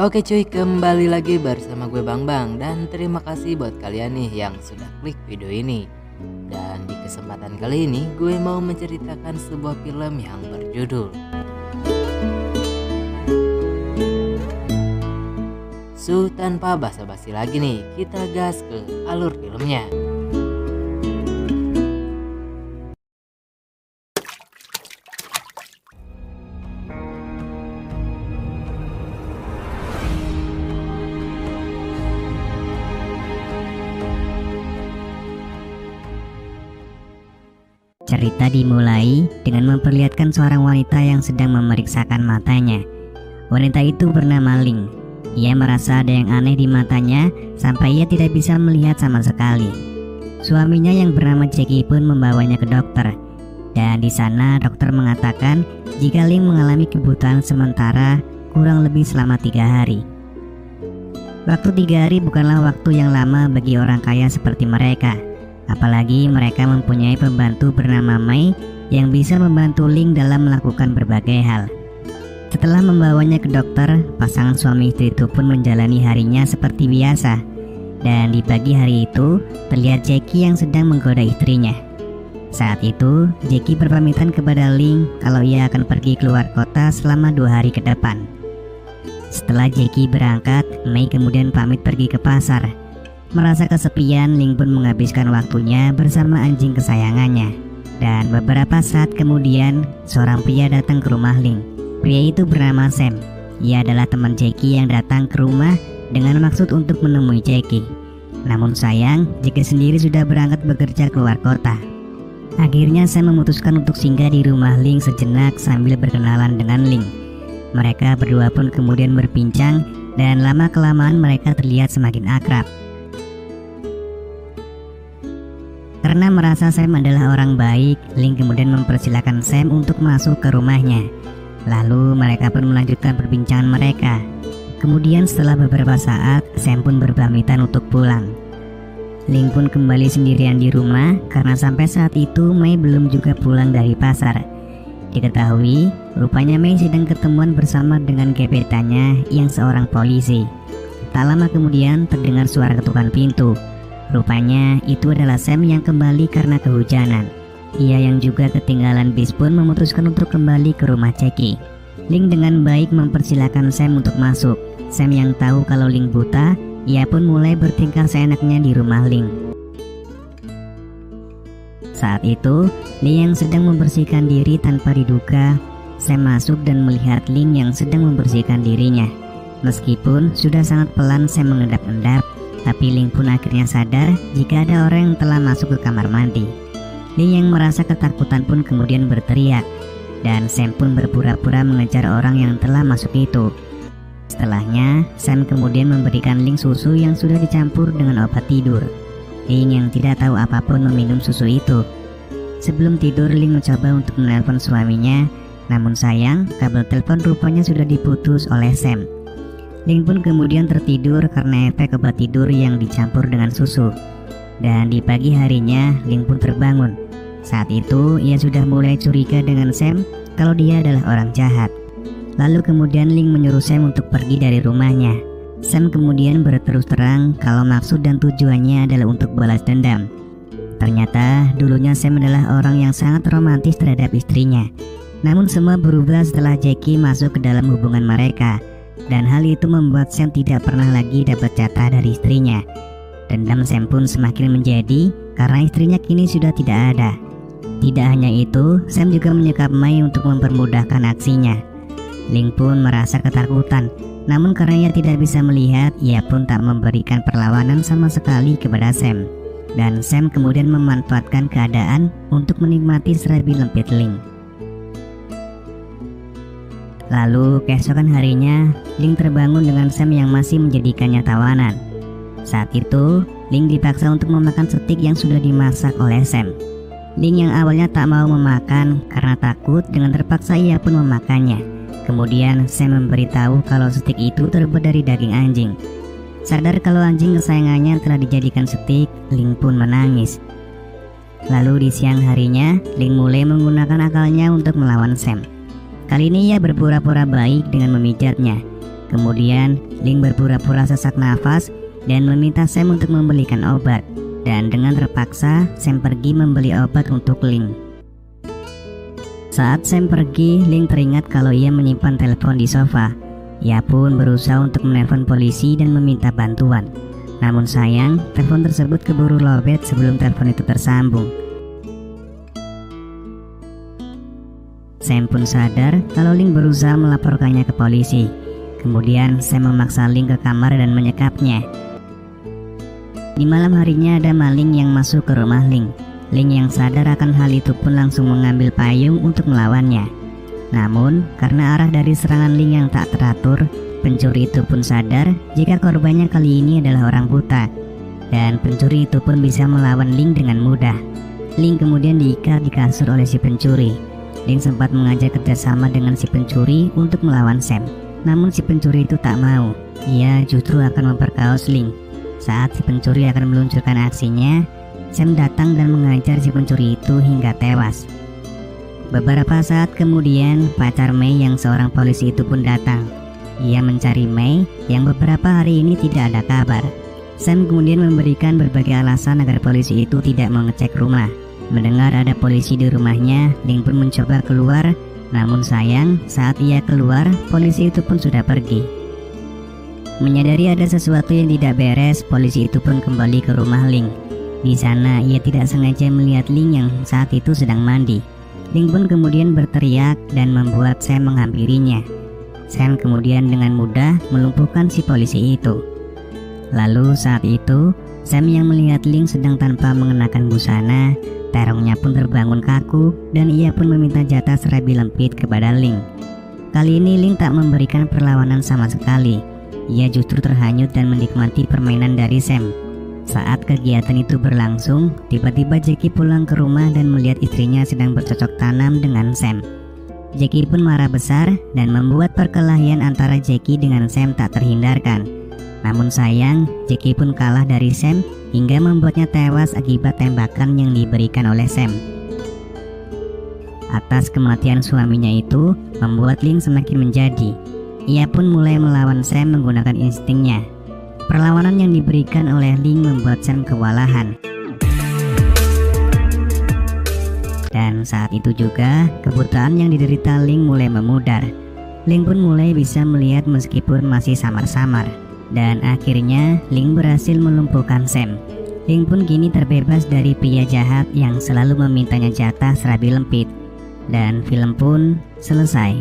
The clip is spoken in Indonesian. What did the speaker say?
Oke cuy, kembali lagi bersama gue Bang Bang. Dan terima kasih buat kalian nih yang sudah klik video ini. Dan di kesempatan kali ini gue mau menceritakan sebuah film yang berjudul Tanpa basa-basi lagi nih, kita gas ke alur filmnya. Cerita dimulai dengan memperlihatkan seorang wanita yang sedang memeriksakan matanya. Wanita itu bernama Ling. Ia merasa ada yang aneh di matanya sampai ia tidak bisa melihat sama sekali. Suaminya yang bernama Jackie pun membawanya ke dokter. Dan di sana dokter mengatakan jika Ling mengalami kebutaan sementara kurang lebih selama 3 hari. Waktu 3 hari bukanlah waktu yang lama bagi orang kaya seperti mereka. Apalagi mereka mempunyai pembantu bernama Mei yang bisa membantu Ling dalam melakukan berbagai hal. Setelah membawanya ke dokter, pasangan suami istri itu pun menjalani harinya seperti biasa. Dan di pagi hari itu, terlihat Jackie yang sedang menggoda istrinya. Saat itu, Jackie berpamitan kepada Ling kalau ia akan pergi keluar kota selama 2 hari ke depan. Setelah Jackie berangkat, Mei kemudian pamit pergi ke pasar. Merasa kesepian, Ling pun menghabiskan waktunya bersama anjing kesayangannya. Dan beberapa saat kemudian, seorang pria datang ke rumah Ling. Pria itu bernama Sam. Ia adalah teman Jackie yang datang ke rumah dengan maksud untuk menemui Jackie. Namun sayang, Jackie sendiri sudah berangkat bekerja keluar kota. Akhirnya Sam memutuskan untuk singgah di rumah Ling sejenak sambil berkenalan dengan Ling. Mereka berdua pun kemudian berbincang dan lama-kelamaan mereka terlihat semakin akrab. Karena merasa Sam adalah orang baik, Ling kemudian mempersilahkan Sam untuk masuk ke rumahnya. Lalu mereka pun melanjutkan perbincangan mereka. Kemudian setelah beberapa saat, Sam pun berpamitan untuk pulang. Ling pun kembali sendirian di rumah karena sampai saat itu Mei belum juga pulang dari pasar. Diketahui, rupanya Mei sedang ketemuan bersama dengan gebetannya yang seorang polisi. Tak lama kemudian terdengar suara ketukan pintu. Rupanya itu adalah Sam yang kembali karena kehujanan. Ia yang juga ketinggalan bis pun memutuskan untuk kembali ke rumah Jackie. Ling dengan baik mempersilahkan Sam untuk masuk. Sam yang tahu kalau Ling buta, ia pun mulai bertingkah seenaknya di rumah Ling. Saat itu, Ling yang sedang membersihkan diri tanpa diduga, Sam masuk dan melihat Ling yang sedang membersihkan dirinya. Meskipun sudah sangat pelan Sam mengendap-endap, tapi Ling pun akhirnya sadar jika ada orang yang telah masuk ke kamar mandi. Ling yang merasa ketakutan pun kemudian berteriak, dan Sam pun berpura-pura mengejar orang yang telah masuk itu. Setelahnya, Sam kemudian memberikan Ling susu yang sudah dicampur dengan obat tidur. Ling yang tidak tahu apapun meminum susu itu. Sebelum tidur, Ling mencoba untuk menelpon suaminya, namun sayang, kabel telepon rupanya sudah diputus oleh Sam. Ling pun kemudian tertidur karena efek obat tidur yang dicampur dengan susu. Dan di pagi harinya, Ling pun terbangun. Saat itu, ia sudah mulai curiga dengan Sam kalau dia adalah orang jahat. Lalu kemudian Ling menyuruh Sam untuk pergi dari rumahnya. Sam kemudian berterus terang kalau maksud dan tujuannya adalah untuk balas dendam. Ternyata dulunya Sam adalah orang yang sangat romantis terhadap istrinya. Namun semua berubah setelah Jackie masuk ke dalam hubungan mereka. Dan hal itu membuat Sam tidak pernah lagi dapat jatah dari istrinya. Dendam Sam pun semakin menjadi karena istrinya kini sudah tidak ada. Tidak hanya itu, Sam juga menyekap Mei untuk mempermudahkan aksinya. Ling pun merasa ketakutan, namun karena ia tidak bisa melihat, ia pun tak memberikan perlawanan sama sekali kepada Sam. Dan Sam kemudian memanfaatkan keadaan untuk menikmati serabi lempit Ling. Lalu keesokan harinya, Ling terbangun dengan Sam yang masih menjadikannya tawanan. Saat itu, Ling dipaksa untuk memakan steak yang sudah dimasak oleh Sam. Ling yang awalnya tak mau memakan karena takut, dengan terpaksa ia pun memakannya. Kemudian Sam memberitahu kalau steak itu terbuat dari daging anjing. Sadar kalau anjing kesayangannya telah dijadikan steak, Ling pun menangis. Lalu di siang harinya, Ling mulai menggunakan akalnya untuk melawan Sam. Kali ini ia berpura-pura baik dengan memijatnya. Kemudian Ling berpura-pura sesak nafas dan meminta Sam untuk membelikan obat. Dan dengan terpaksa Sam pergi membeli obat untuk Ling. Saat Sam pergi, Ling teringat kalau ia menyimpan telepon di sofa. Ia pun berusaha untuk menelpon polisi dan meminta bantuan. Namun sayang, telepon tersebut keburu lowbat sebelum telepon itu tersambung. Sam pun sadar kalau Ling berusaha melaporkannya ke polisi. Kemudian Sam memaksa Ling ke kamar dan menyekapnya. Di malam harinya ada maling yang masuk ke rumah Ling. Ling yang sadar akan hal itu pun langsung mengambil payung untuk melawannya. Namun karena arah dari serangan Ling yang tak teratur, pencuri itu pun sadar jika korbannya kali ini adalah orang buta. Dan pencuri itu pun bisa melawan Ling dengan mudah. Ling kemudian diikat di kasur oleh si pencuri. Ling sempat mengajak kerjasama dengan si pencuri untuk melawan Sam. Namun si pencuri itu tak mau. Ia justru akan memperkaos Ling. Saat si pencuri akan meluncurkan aksinya, Sam datang dan mengajar si pencuri itu hingga tewas. Beberapa saat kemudian, pacar Mei yang seorang polisi itu pun datang. Ia mencari Mei yang beberapa hari ini tidak ada kabar. Sam kemudian memberikan berbagai alasan agar polisi itu tidak mengecek rumah. Mendengar ada polisi di rumahnya, Ling pun mencoba keluar. Namun sayang, saat ia keluar, polisi itu pun sudah pergi. Menyadari ada sesuatu yang tidak beres, polisi itu pun kembali ke rumah Ling. Di sana, ia tidak sengaja melihat Ling yang saat itu sedang mandi. Ling pun kemudian berteriak dan membuat Sam menghampirinya. Sam kemudian dengan mudah melumpuhkan si polisi itu. Lalu saat itu, Sam yang melihat Ling sedang tanpa mengenakan busana, terongnya pun terbangun kaku dan ia pun meminta jatah serabi lempit kepada Ling. Kali ini Ling tak memberikan perlawanan sama sekali. Ia justru terhanyut dan menikmati permainan dari Sam. Saat kegiatan itu berlangsung, tiba-tiba Jackie pulang ke rumah dan melihat istrinya sedang bercocok tanam dengan Sam. Jackie pun marah besar dan membuat perkelahian antara Jackie dengan Sam tak terhindarkan. Namun sayang, Jackie pun kalah dari Sam hingga membuatnya tewas akibat tembakan yang diberikan oleh Sam. Atas kematian suaminya itu membuat Ling semakin menjadi. Ia pun mulai melawan Sam menggunakan instingnya. Perlawanan yang diberikan oleh Ling membuat Sam kewalahan. Dan saat itu juga kebutaan yang diderita Ling mulai memudar. Ling pun mulai bisa melihat meskipun masih samar-samar. Dan akhirnya Ling berhasil melumpuhkan Sam. Ling pun kini terbebas dari pria jahat yang selalu memintanya jatah serabi lempit. Dan film pun selesai.